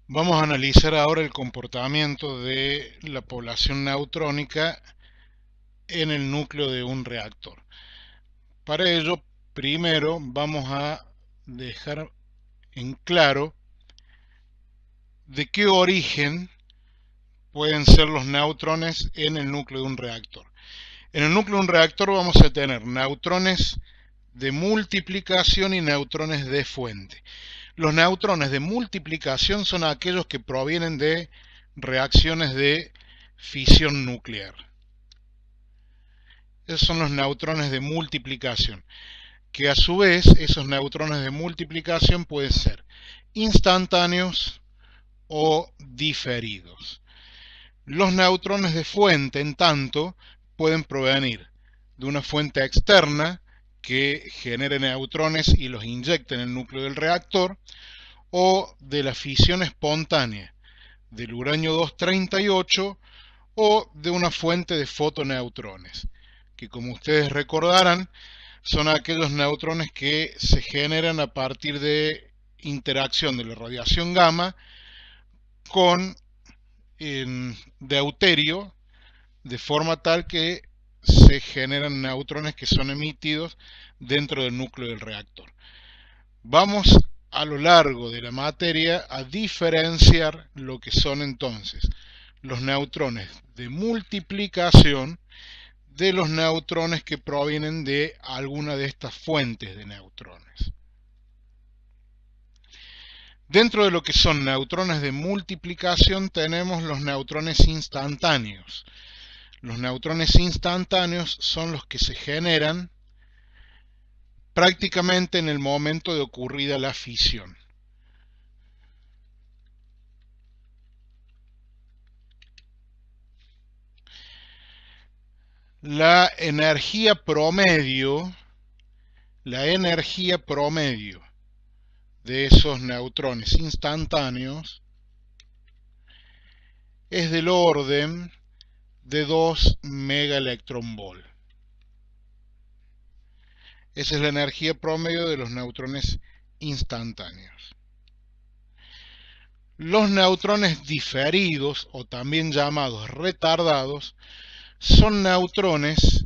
Vamos a analizar ahora el comportamiento de la población neutrónica en el núcleo de un reactor. Para ello, primero vamos a dejar en claro de qué origen pueden ser los neutrones en el núcleo de un reactor. En el núcleo de un reactor vamos a tener neutrones de multiplicación y neutrones de fuente. Los neutrones de multiplicación son aquellos que provienen de reacciones de fisión nuclear. Esos son los neutrones de multiplicación, que a su vez esos neutrones de multiplicación pueden ser instantáneos o diferidos. Los neutrones de fuente, en tanto, pueden provenir de una fuente externa que genere neutrones y los inyecte en el núcleo del reactor, o de la fisión espontánea del uranio 238 o de una fuente de fotoneutrones, que como ustedes recordarán son aquellos neutrones que se generan a partir de interacción de la radiación gamma con deuterio, de forma tal que se generan neutrones que son emitidos dentro del núcleo del reactor. Vamos a lo largo de la materia a diferenciar lo que son entonces los neutrones de multiplicación de los neutrones que provienen de alguna de estas fuentes de neutrones. Dentro de lo que son neutrones de multiplicación tenemos los neutrones instantáneos. Los neutrones instantáneos son los que se generan prácticamente en el momento de ocurrida la fisión. La energía promedio de esos neutrones instantáneos es del orden de 2 megaelectronvolt. Esa es la energía promedio de los neutrones instantáneos. Los neutrones diferidos, o también llamados retardados, son neutrones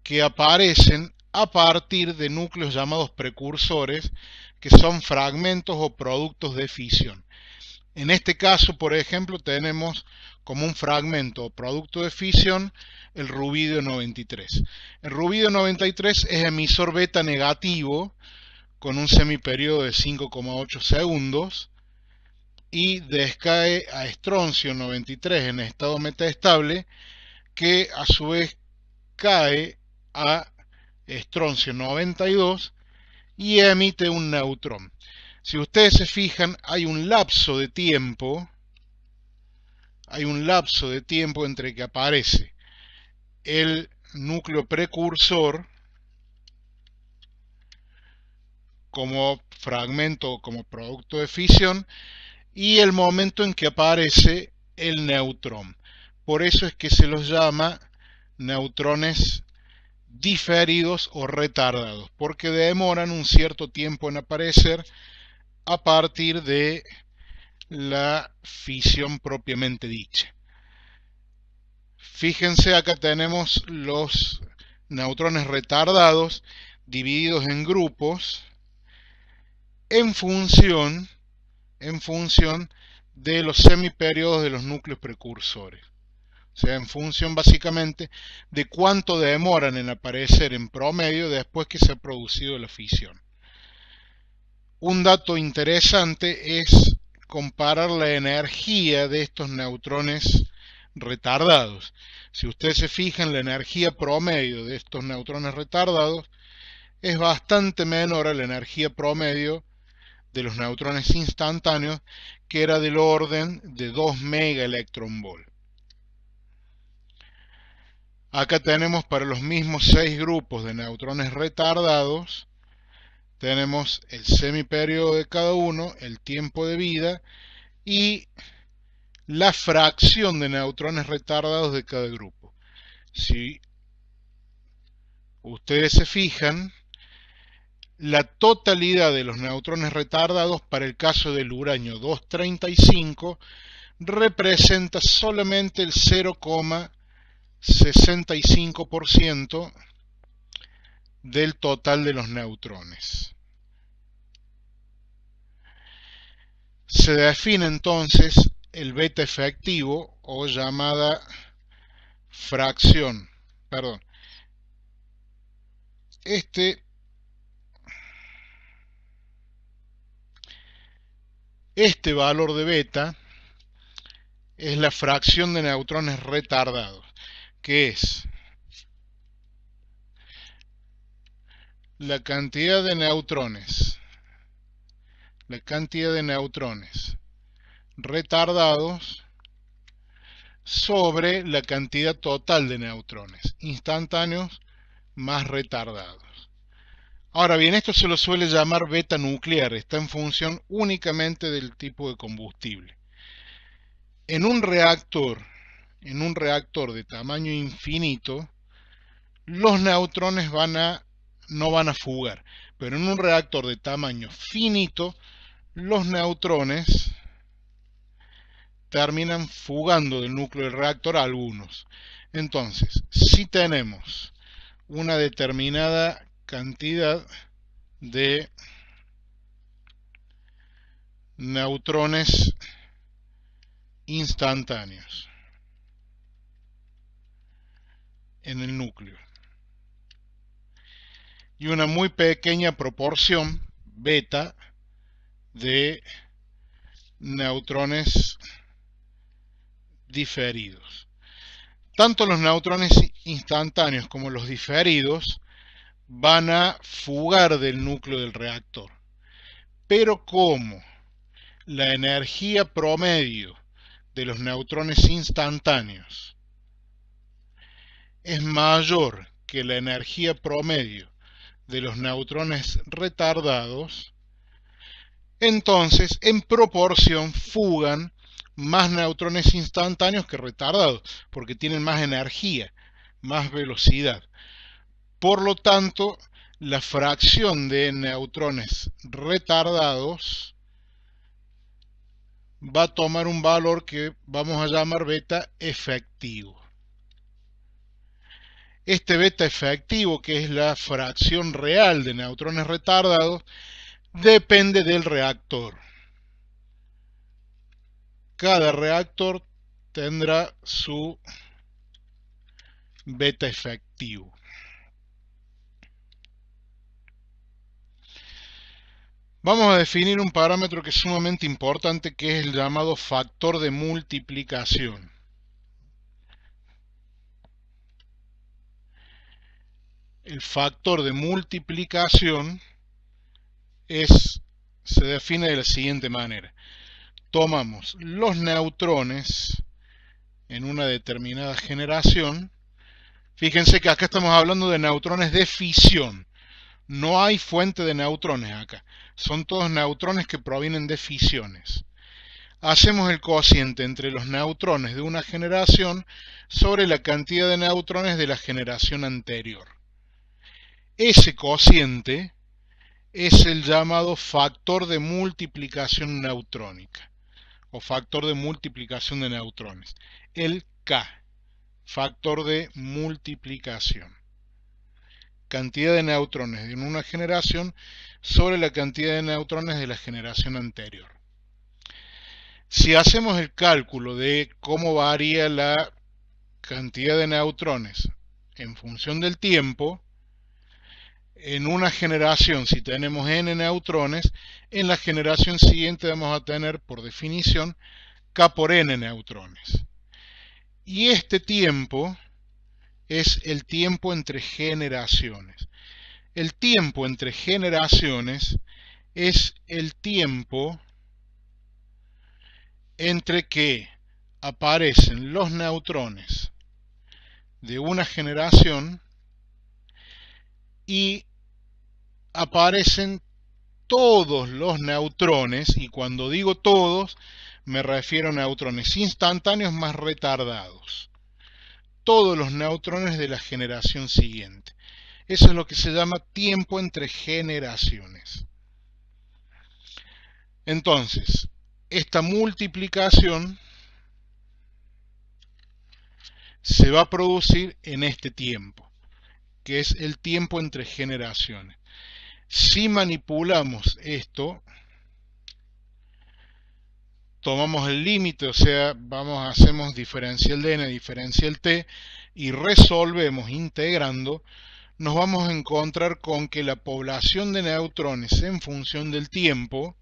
que aparecen a partir de núcleos llamados precursores, que son fragmentos o productos de fisión. En este caso, por ejemplo, tenemos como un fragmento o producto de fisión el rubidio 93. El rubidio 93 es emisor beta negativo con un semiperiodo de 5,8 segundos y descae a estroncio 93 en estado metaestable, que a su vez cae a estroncio 92 y emite un neutrón. Si ustedes se fijan, hay un lapso de tiempo entre que aparece el núcleo precursor como fragmento, como producto de fisión, y el momento en que aparece el neutrón. Por eso es que se los llama neutrones diferidos o retardados, porque demoran un cierto tiempo en aparecer a partir de la fisión propiamente dicha. Fíjense, acá tenemos los neutrones retardados divididos en grupos en función de los semiperiodos de los núcleos precursores. O sea, en función básicamente de cuánto demoran en aparecer en promedio después que se ha producido la fisión. Un dato interesante es comparar la energía de estos neutrones retardados. Si ustedes se fijan, la energía promedio de estos neutrones retardados es bastante menor a la energía promedio de los neutrones instantáneos, que era del orden de 2 megaelectronvolt. Acá tenemos para los mismos 6 grupos de neutrones retardados, tenemos el semiperiodo de cada uno, el tiempo de vida y la fracción de neutrones retardados de cada grupo. Si ustedes se fijan, la totalidad de los neutrones retardados para el caso del uranio 235 representa solamente el 0,65% del total de los neutrones. Se define entonces el beta efectivo, o llamada fracción, este valor de beta es la fracción de neutrones retardados, que es la cantidad de neutrones retardados sobre la cantidad total de neutrones instantáneos más retardados. Ahora bien, esto se lo suele llamar beta nuclear, está en función únicamente del tipo de combustible. En un reactor de tamaño infinito, los neutrones no van a fugar, pero en un reactor de tamaño finito, los neutrones terminan fugando del núcleo del reactor algunos. Entonces, si tenemos una determinada cantidad de neutrones instantáneos en el núcleo y una muy pequeña proporción beta de neutrones diferidos. Tanto los neutrones instantáneos como los diferidos van a fugar del núcleo del reactor. Pero como la energía promedio de los neutrones instantáneos es mayor que la energía promedio de los neutrones retardados, entonces en proporción fugan más neutrones instantáneos que retardados, porque tienen más energía, más velocidad. Por lo tanto, la fracción de neutrones retardados va a tomar un valor que vamos a llamar beta efectivo. Este beta efectivo, que es la fracción real de neutrones retardados, depende del reactor. Cada reactor tendrá su beta efectivo. Vamos a definir un parámetro que es sumamente importante, que es el llamado factor de multiplicación. El factor de multiplicación se define de la siguiente manera. Tomamos los neutrones en una determinada generación. Fíjense que acá estamos hablando de neutrones de fisión. No hay fuente de neutrones acá. Son todos neutrones que provienen de fisiones. Hacemos el cociente entre los neutrones de una generación sobre la cantidad de neutrones de la generación anterior. Ese cociente es el llamado factor de multiplicación neutrónica, o factor de multiplicación de neutrones, el K, factor de multiplicación. Cantidad de neutrones en una generación sobre la cantidad de neutrones de la generación anterior. Si hacemos el cálculo de cómo varía la cantidad de neutrones en función del tiempo, en una generación, si tenemos n neutrones, en la generación siguiente vamos a tener, por definición, k por n neutrones. Y este tiempo es el tiempo entre generaciones. El tiempo entre generaciones es el tiempo entre que aparecen los neutrones de una generación y aparecen todos los neutrones, y cuando digo todos me refiero a neutrones instantáneos más retardados, todos los neutrones de la generación siguiente. Eso es lo que se llama tiempo entre generaciones. Entonces, esta multiplicación se va a producir en este tiempo, que es el tiempo entre generaciones. Si manipulamos esto, tomamos el límite, o sea, hacemos diferencial de n, diferencial t, y resolvemos integrando, nos vamos a encontrar con que la población de neutrones en función del tiempo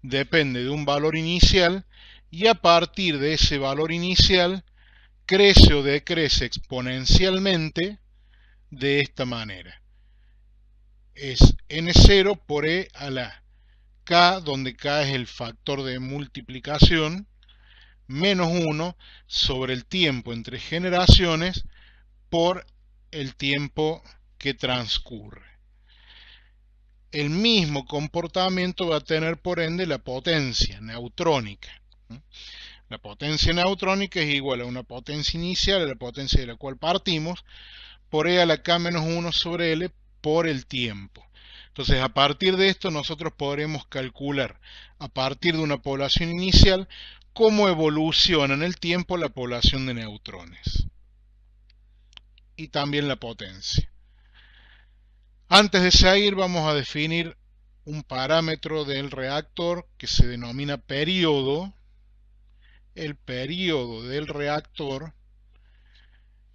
depende de un valor inicial, y a partir de ese valor inicial crece o decrece exponencialmente de esta manera. Es n0 por e a la k, donde k es el factor de multiplicación, menos 1 sobre el tiempo entre generaciones por el tiempo que transcurre. El mismo comportamiento va a tener por ende la potencia neutrónica. La potencia neutrónica es igual a una potencia inicial, a la potencia de la cual partimos, por e a la k menos 1 sobre l por el tiempo. Entonces, a partir de esto nosotros podremos calcular, a partir de una población inicial, cómo evoluciona en el tiempo la población de neutrones. Y también la potencia. Antes de seguir, vamos a definir un parámetro del reactor que se denomina periodo. El periodo del reactor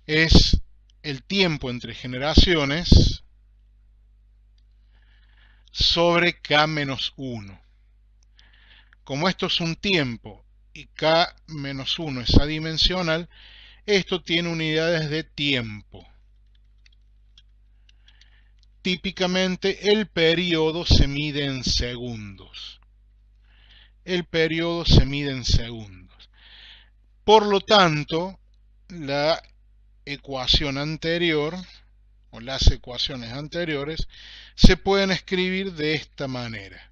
es el tiempo entre generaciones sobre k-1. Como esto es un tiempo y k-1 es adimensional, esto tiene unidades de tiempo. Típicamente el periodo se mide en segundos. El periodo se mide en segundos. Por lo tanto, la ecuación anterior, o las ecuaciones anteriores, se pueden escribir de esta manera,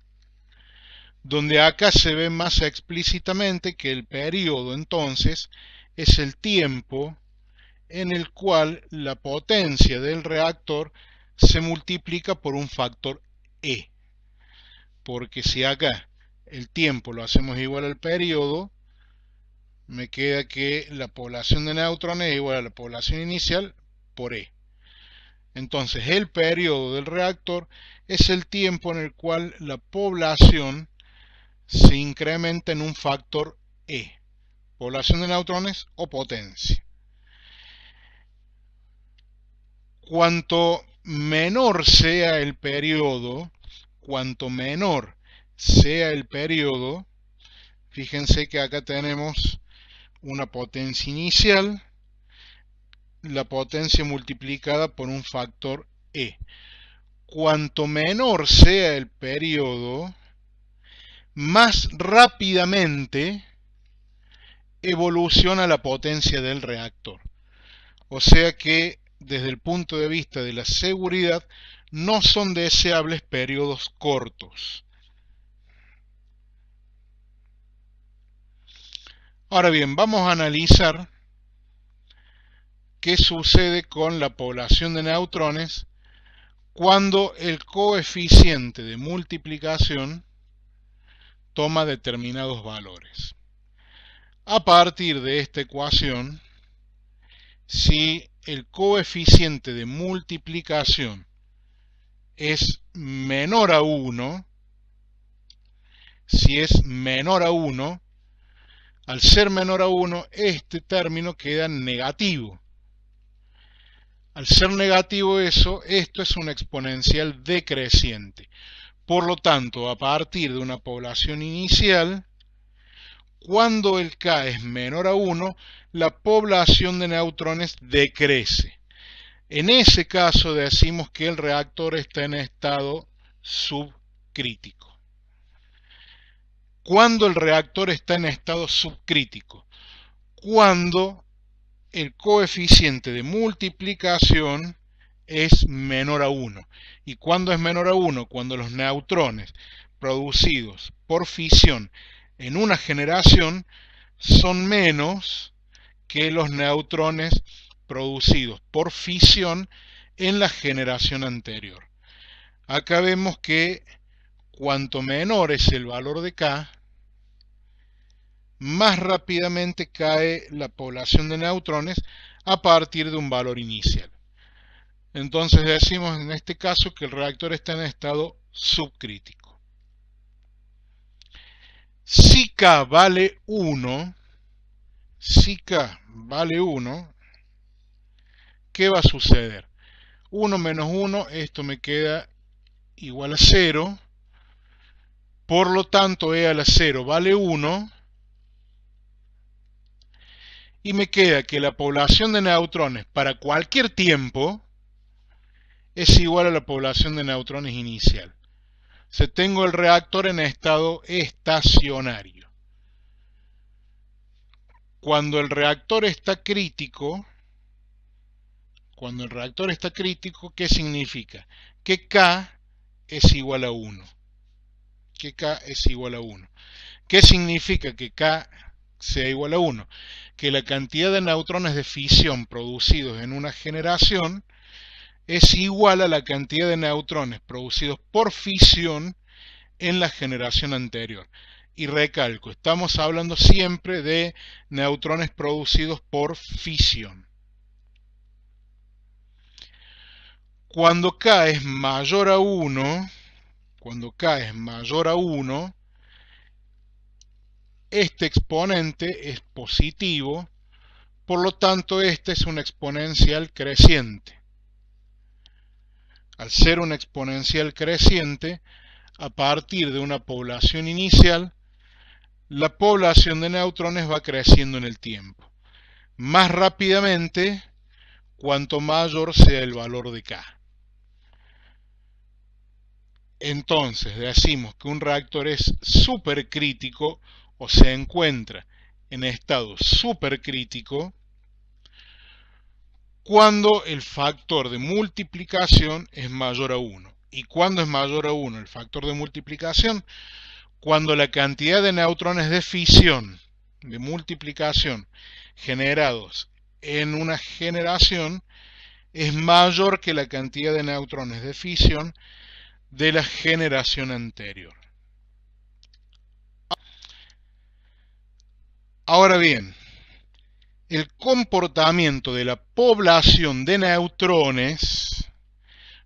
donde acá se ve más explícitamente que el periodo entonces es el tiempo en el cual la potencia del reactor se multiplica por un factor E. Porque si acá el tiempo lo hacemos igual al periodo, me queda que la población de neutrones es igual a la población inicial por E. Entonces el periodo del reactor es el tiempo en el cual la población se incrementa en un factor E. Población de neutrones o potencia. Cuanto menor sea el periodo, fíjense que acá tenemos una potencia inicial, la potencia multiplicada por un factor E. Cuanto menor sea el periodo, más rápidamente evoluciona la potencia del reactor. O sea que desde el punto de vista de la seguridad, no son deseables periodos cortos. Ahora bien, vamos a analizar qué sucede con la población de neutrones cuando el coeficiente de multiplicación toma determinados valores. A partir de esta ecuación, si el coeficiente de multiplicación es menor a 1, si es menor a 1, al ser menor a 1, este término queda negativo. Al ser negativo esto es una exponencial decreciente. Por lo tanto, a partir de una población inicial, cuando el K es menor a 1, la población de neutrones decrece. En ese caso decimos que el reactor está en estado subcrítico. ¿Cuándo el reactor está en estado subcrítico? Cuando el coeficiente de multiplicación es menor a 1. ¿Y cuándo es menor a 1? Cuando los neutrones producidos por fisión en una generación son menos que los neutrones producidos por fisión en la generación anterior. Acá vemos que cuanto menor es el valor de K, más rápidamente cae la población de neutrones a partir de un valor inicial. Entonces decimos en este caso que el reactor está en estado subcrítico. Si K vale 1, ¿qué va a suceder? 1 menos 1, esto me queda igual a 0. Por lo tanto, E a la 0 vale 1. Y me queda que la población de neutrones para cualquier tiempo es igual a la población de neutrones inicial. O sea, tengo el reactor en estado estacionario. Cuando el reactor está crítico, ¿qué significa? Que K es igual a 1. ¿Qué significa que K sea igual a 1? Que la cantidad de neutrones de fisión producidos en una generación es igual a la cantidad de neutrones producidos por fisión en la generación anterior. Y recalco, estamos hablando siempre de neutrones producidos por fisión. Cuando K es mayor a 1, este exponente es positivo, por lo tanto este es un exponencial creciente. Al ser un exponencial creciente, a partir de una población inicial, la población de neutrones va creciendo en el tiempo. Más rápidamente, cuanto mayor sea el valor de K. Entonces, decimos que un reactor es supercrítico o se encuentra en estado supercrítico cuando el factor de multiplicación es mayor a 1. ¿Y cuándo es mayor a 1 el factor de multiplicación? Cuando la cantidad de neutrones de fisión, de multiplicación, generados en una generación es mayor que la cantidad de neutrones de fisión de la generación anterior. Ahora bien, el comportamiento de la población de neutrones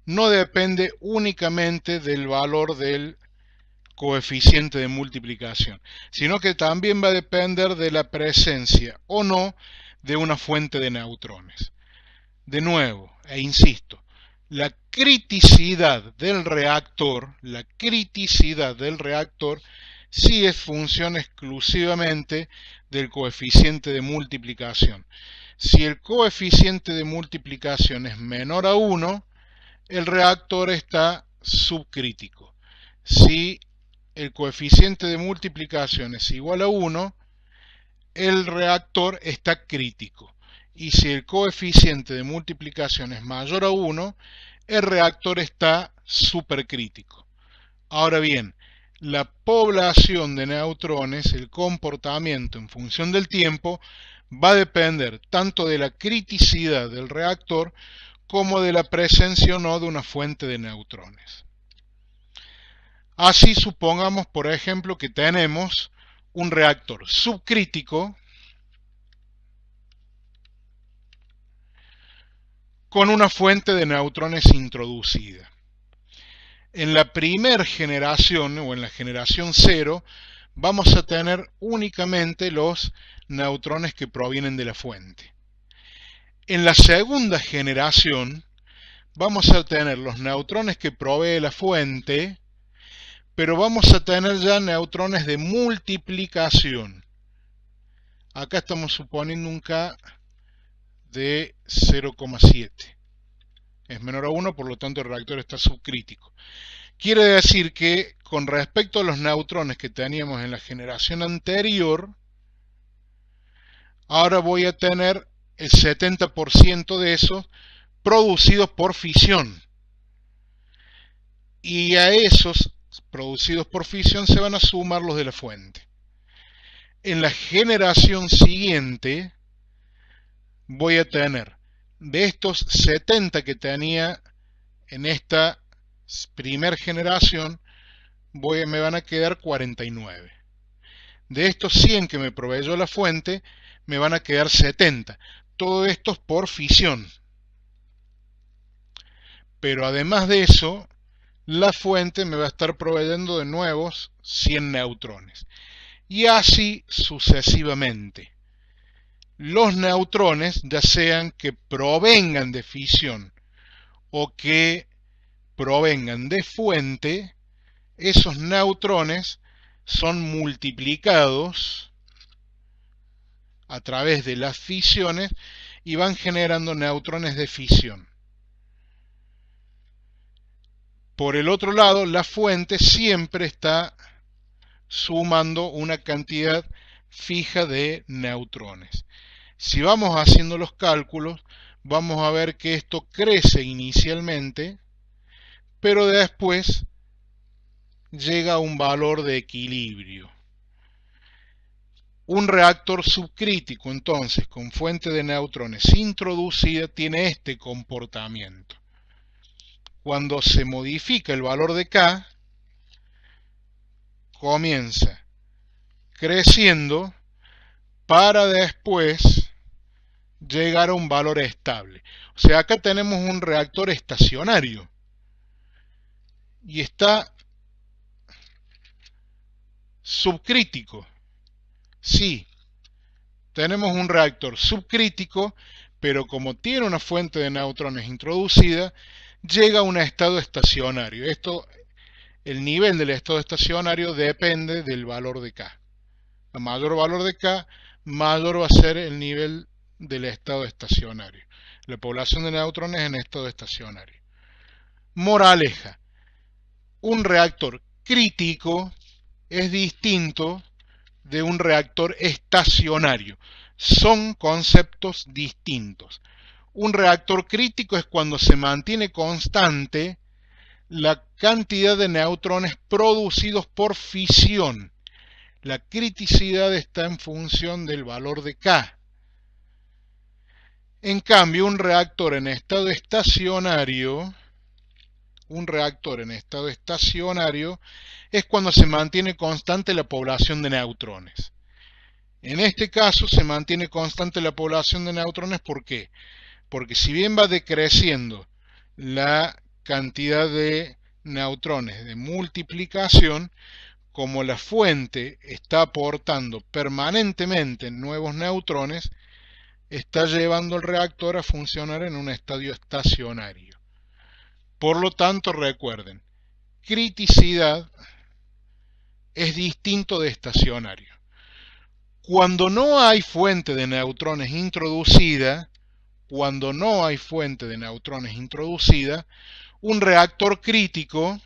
no depende únicamente del valor del coeficiente de multiplicación, sino que también va a depender de la presencia o no de una fuente de neutrones. De nuevo, e insisto, la criticidad del reactor sí es función exclusivamente del coeficiente de multiplicación. Si el coeficiente de multiplicación es menor a 1, el reactor está subcrítico. Si el coeficiente de multiplicación es igual a 1, el reactor está crítico. Y si el coeficiente de multiplicación es mayor a 1, el reactor está supercrítico. Ahora bien, la población de neutrones, el comportamiento en función del tiempo, va a depender tanto de la criticidad del reactor como de la presencia o no de una fuente de neutrones. Así supongamos, por ejemplo, que tenemos un reactor subcrítico con una fuente de neutrones introducida. En la primera generación o en la generación 0 vamos a tener únicamente los neutrones que provienen de la fuente. En la segunda generación vamos a tener los neutrones que provee la fuente, pero vamos a tener ya neutrones de multiplicación. Acá estamos suponiendo un K de 0,7. Es menor a 1, por lo tanto el reactor está subcrítico. Quiere decir que con respecto a los neutrones que teníamos en la generación anterior, ahora voy a tener el 70% de esos producidos por fisión. Y a esos producidos por fisión se van a sumar los de la fuente. En la generación siguiente voy a tener de estos 70 que tenía en esta primera generación, me van a quedar 49. De estos 100 que me proveyó la fuente, me van a quedar 70. Todo esto es por fisión. Pero además de eso, la fuente me va a estar proveyendo de nuevos 100 neutrones. Y así sucesivamente. Los neutrones, ya sean que provengan de fisión o que provengan de fuente, esos neutrones son multiplicados a través de las fisiones y van generando neutrones de fisión. Por el otro lado, la fuente siempre está sumando una cantidad fija de neutrones. Si vamos haciendo los cálculos, vamos a ver que esto crece inicialmente, pero después llega a un valor de equilibrio. Un reactor subcrítico, entonces, con fuente de neutrones introducida, tiene este comportamiento. Cuando se modifica el valor de K, comienza creciendo para después llegar a un valor estable. O sea, acá tenemos un reactor estacionario y está subcrítico. Sí, tenemos un reactor subcrítico, pero como tiene una fuente de neutrones introducida, llega a un estado estacionario. El nivel del estado estacionario depende del valor de K. A mayor valor de K, mayor va a ser el nivel del estado estacionario. La población de neutrones en estado estacionario. Moraleja: un reactor crítico es distinto de un reactor estacionario. Son conceptos distintos. Un reactor crítico es cuando se mantiene constante la cantidad de neutrones producidos por fisión. La criticidad está en función del valor de K. En cambio, un reactor en estado estacionario es cuando se mantiene constante la población de neutrones. En este caso se mantiene constante la población de neutrones, ¿por qué? Porque si bien va decreciendo la cantidad de neutrones de multiplicación, como la fuente está aportando permanentemente nuevos neutrones, está llevando el reactor a funcionar en un estadio estacionario. Por lo tanto, recuerden, criticidad es distinto de estacionario. Cuando no hay fuente de neutrones introducida, un reactor crítico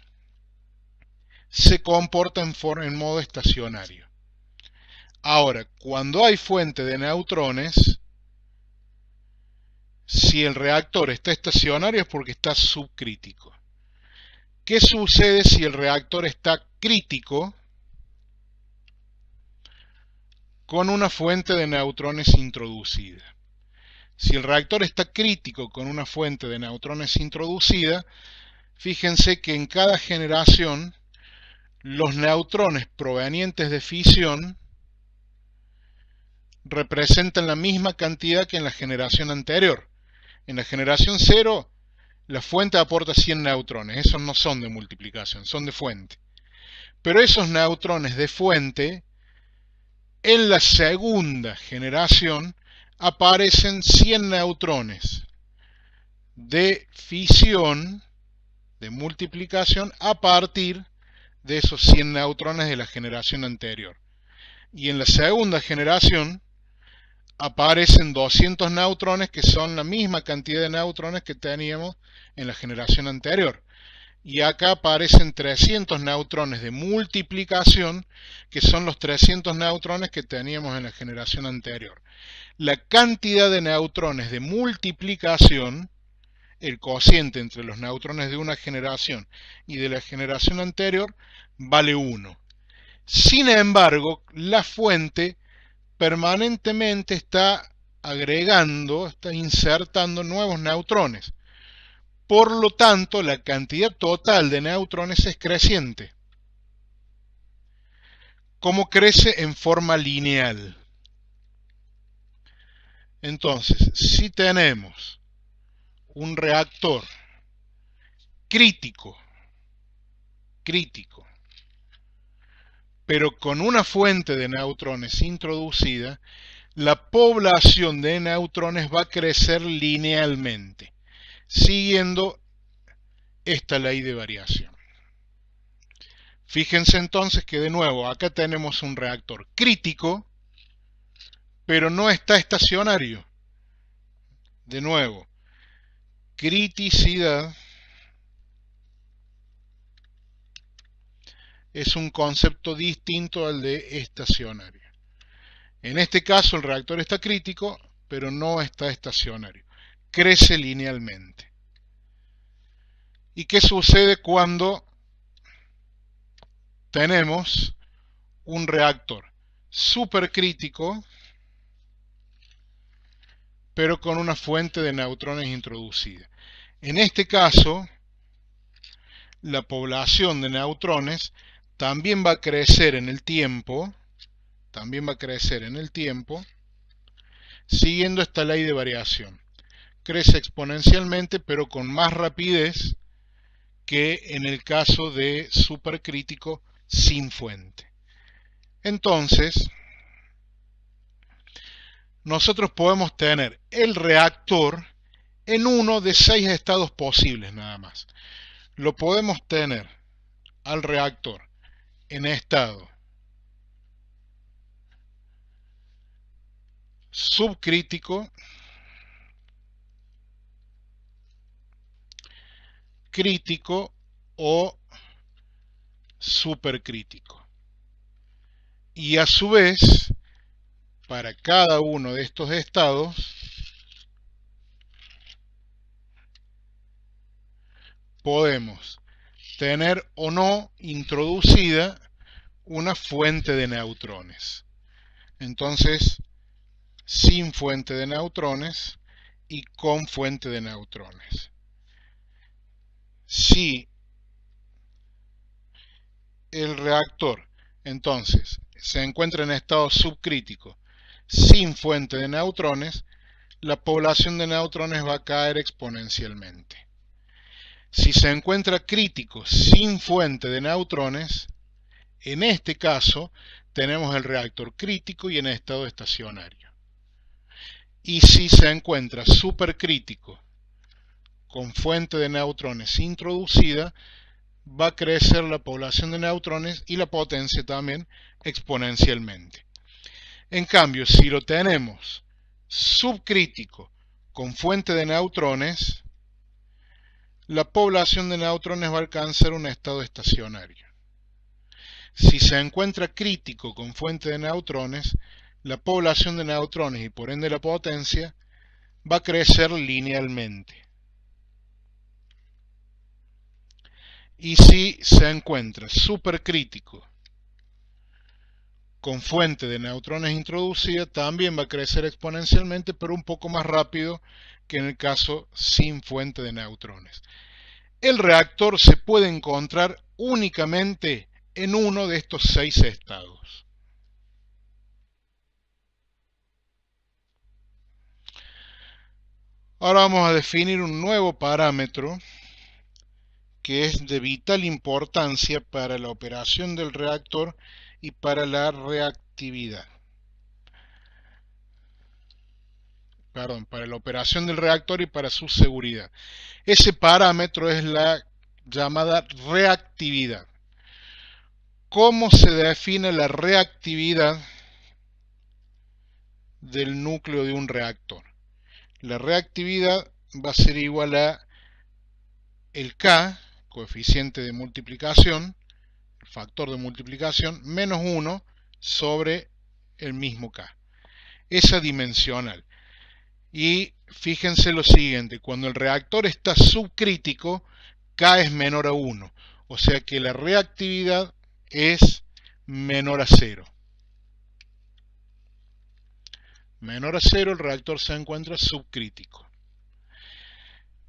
se comporta en modo estacionario. Ahora, cuando hay fuente de neutrones, si el reactor está estacionario es porque está subcrítico. ¿Qué sucede si el reactor está crítico con una fuente de neutrones introducida? Si el reactor está crítico con una fuente de neutrones introducida, fíjense que en cada generación los neutrones provenientes de fisión representan la misma cantidad que en la generación anterior. En la generación 0, la fuente aporta 100 neutrones. Esos no son de multiplicación, son de fuente. Pero esos neutrones de fuente, en la segunda generación, aparecen 100 neutrones de fisión, de multiplicación, a partir de esos 100 neutrones de la generación anterior. Y en la segunda generación aparecen 200 neutrones, que son la misma cantidad de neutrones que teníamos en la generación anterior. Y acá aparecen 300 neutrones de multiplicación, que son los 300 neutrones que teníamos en la generación anterior. La cantidad de neutrones de multiplicación, el cociente entre los neutrones de una generación y de la generación anterior, vale 1. Sin embargo, la fuente permanentemente está agregando, está insertando nuevos neutrones. Por lo tanto, la cantidad total de neutrones es creciente. ¿Cómo crece? En forma lineal. Entonces, si tenemos un reactor crítico, pero con una fuente de neutrones introducida, la población de neutrones va a crecer linealmente, siguiendo esta ley de variación. Fíjense entonces que de nuevo acá tenemos un reactor crítico, pero no está estacionario. De nuevo, criticidad es un concepto distinto al de estacionario. En este caso el reactor está crítico, pero no está estacionario. Crece linealmente. ¿Y qué sucede cuando tenemos un reactor supercrítico, pero con una fuente de neutrones introducida? En este caso, la población de neutrones también va a crecer en el tiempo, siguiendo esta ley de variación. Crece exponencialmente, pero con más rapidez que en el caso de supercrítico sin fuente. Entonces, nosotros podemos tener el reactor en uno de 6 estados posibles nada más. Lo podemos tener al reactor en estado subcrítico, crítico o supercrítico. Y a su vez, para cada uno de estos estados, podemos tener o no introducida una fuente de neutrones. Entonces, sin fuente de neutrones y con fuente de neutrones. Si el reactor entonces se encuentra en estado subcrítico sin fuente de neutrones, la población de neutrones va a caer exponencialmente. Si se encuentra crítico sin fuente de neutrones, en este caso tenemos el reactor crítico y en estado estacionario. Y si se encuentra supercrítico con fuente de neutrones introducida, va a crecer la población de neutrones y la potencia también exponencialmente. En cambio, si lo tenemos subcrítico con fuente de neutrones, la población de neutrones va a alcanzar un estado estacionario. Si se encuentra crítico con fuente de neutrones, la población de neutrones y por ende la potencia va a crecer linealmente. Y si se encuentra supercrítico con fuente de neutrones introducida, también va a crecer exponencialmente, pero un poco más rápido que en el caso sin fuente de neutrones. El reactor se puede encontrar únicamente en uno de estos 6 estados. Ahora vamos a definir un nuevo parámetro que es de vital importancia para la operación del reactor y para la reactividad. Perdón, para la operación del reactor y para su seguridad. Ese parámetro es la llamada reactividad. ¿Cómo se define la reactividad del núcleo de un reactor? La reactividad va a ser igual a el K, coeficiente de multiplicación, el factor de multiplicación, menos 1 sobre el mismo K. Esa dimensional. Y fíjense lo siguiente, cuando el reactor está subcrítico, K es menor a 1. O sea que la reactividad es menor a 0. menor a 0, el reactor se encuentra subcrítico.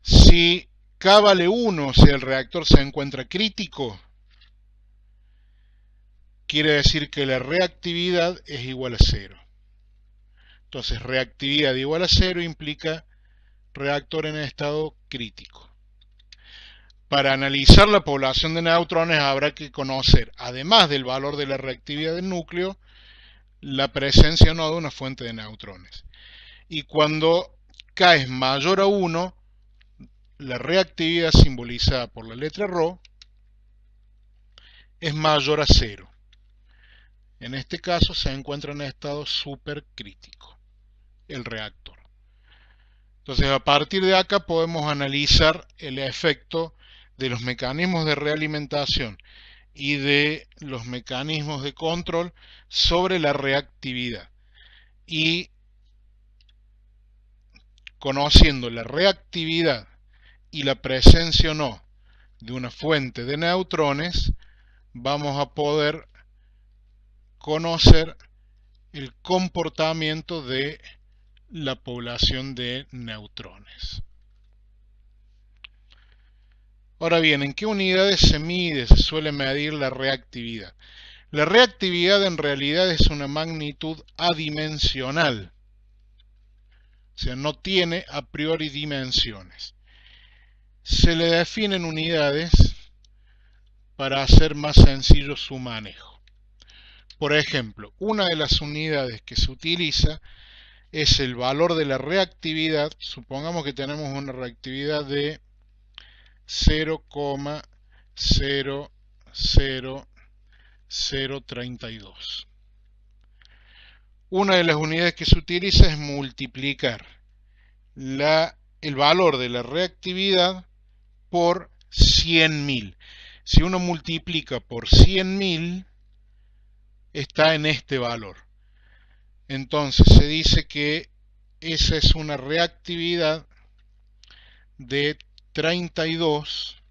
Si K vale 1, o sea, el reactor se encuentra crítico, quiere decir que la reactividad es igual a 0. Entonces, reactividad igual a 0 implica reactor en estado crítico. Para analizar la población de neutrones habrá que conocer, además del valor de la reactividad del núcleo, la presencia o no de una fuente de neutrones. Y cuando K es mayor a 1, la reactividad simbolizada por la letra ρ es mayor a 0. En este caso se encuentra en estado supercrítico el reactor. Entonces, a partir de acá podemos analizar el efecto de los mecanismos de realimentación y de los mecanismos de control sobre la reactividad. Y conociendo la reactividad y la presencia o no de una fuente de neutrones, vamos a poder conocer el comportamiento de la población de neutrones. Ahora bien, ¿en qué unidades se suele medir la reactividad? La reactividad en realidad es una magnitud adimensional, o sea, no tiene a priori dimensiones. Se le definen unidades para hacer más sencillo su manejo. Por ejemplo, una de las unidades que se utiliza es el valor de la reactividad. Supongamos que tenemos una reactividad de 0,00032. Una de las unidades que se utiliza es multiplicar el valor de la reactividad por 100.000. Si uno multiplica por 100.000, está en este valor. Entonces se dice que esa es una reactividad de 32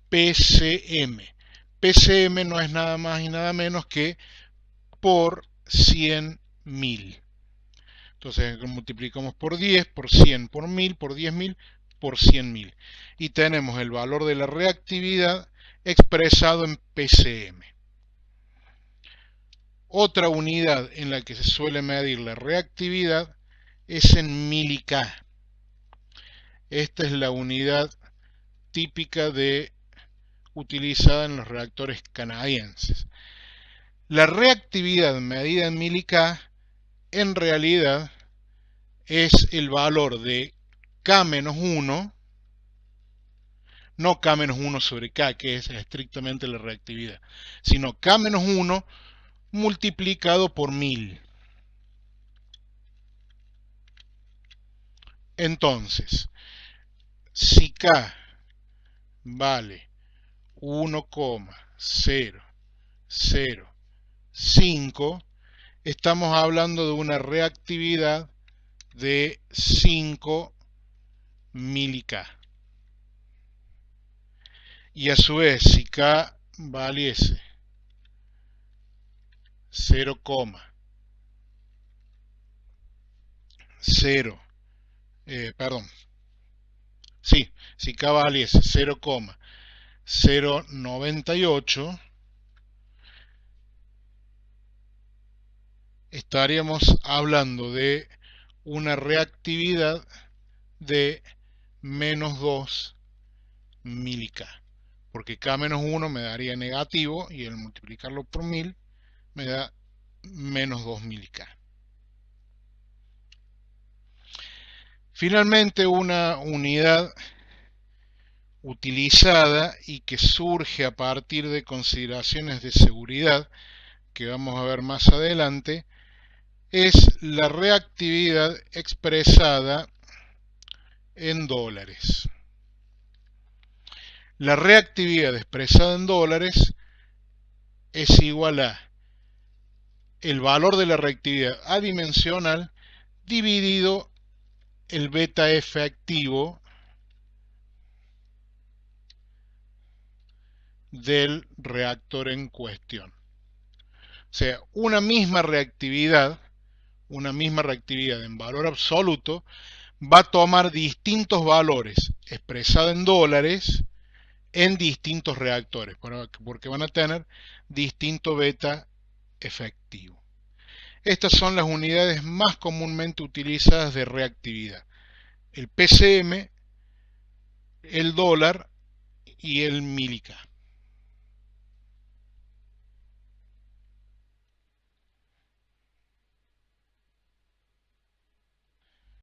ppm. ppm no es nada más y nada menos que por 100.000. Entonces multiplicamos por 10, por 100, por 1000, por 10.000, por 100.000. Y tenemos el valor de la reactividad expresado en ppm. Otra unidad en la que se suele medir la reactividad es en mK. Esta es la unidad típica utilizada en los reactores canadienses. La reactividad medida en mK en realidad es el valor de K-1, no K-1 sobre K, que es estrictamente la reactividad, sino K-1 multiplicado por 1000. Entonces, si K vale 1,005, estamos hablando de una reactividad de 5 mK. Y a su vez, si K valiese 0,098, estaríamos hablando de una reactividad de menos 2 mK, porque K-1 me daría negativo y al multiplicarlo por 1000 me da menos 2 mK. Finalmente, una unidad utilizada y que surge a partir de consideraciones de seguridad que vamos a ver más adelante es la reactividad expresada en dólares. La reactividad expresada en dólares es igual a el valor de la reactividad adimensional dividido el beta F activo del reactor en cuestión. O sea, una misma reactividad una misma reactividad en valor absoluto, va a tomar distintos valores expresados en dólares en distintos reactores, porque van a tener distinto beta efectivo. Estas son las unidades más comúnmente utilizadas de reactividad: el PCM, el dólar y el milica.